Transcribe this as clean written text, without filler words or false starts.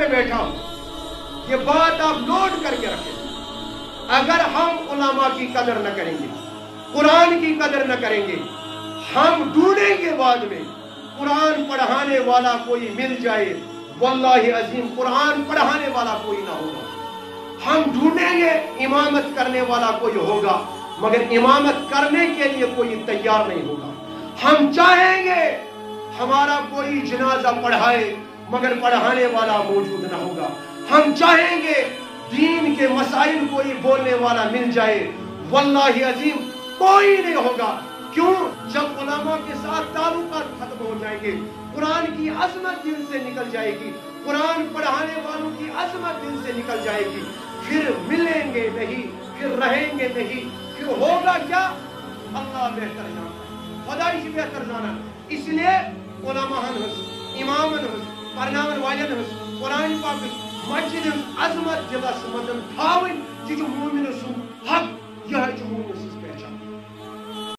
پہ بیٹھا ہوں، یہ بات آپ نوٹ کر کے رکھیں۔ اگر ہم علماء کی قدر نہ کریں گے، قرآن کی قدر نہ کریں گے، ہم ڈھونڈیں گے بعد میں قرآن پڑھانے والا کوئی مل جائے، واللہ عظیم قرآن پڑھانے والا کوئی نہ ہوگا۔ ہم ڈھونڈیں گے امامت کرنے والا کوئی ہوگا، مگر امامت کرنے کے لیے کوئی تیار نہیں ہوگا۔ ہم چاہیں گے ہمارا کوئی جنازہ پڑھائے، مگر پڑھانے والا موجود نہ ہوگا۔ ہم چاہیں گے دین کے مسائل کوئی بولنے والا مل جائے، واللہ عظیم کوئی نہیں ہوگا۔ کیوں؟ جب علماء کے ساتھ تعلقات ختم ہو جائیں گے، قرآن کی عظمت دل سے نکل جائے گی، قرآن پڑھانے والوں کی عظمت دل سے نکل جائے گی، پھر ملیں گے نہیں، پھر رہیں گے نہیں، پھر ہوگا کیا؟ اللہ بہتر جانتا ہے، خدای سے بہتر جانا۔ اس لیے علماء امامن پرناون والن قرآن پاک مسجد عظمت دلس مدن تھاون، یہ مومن سن حق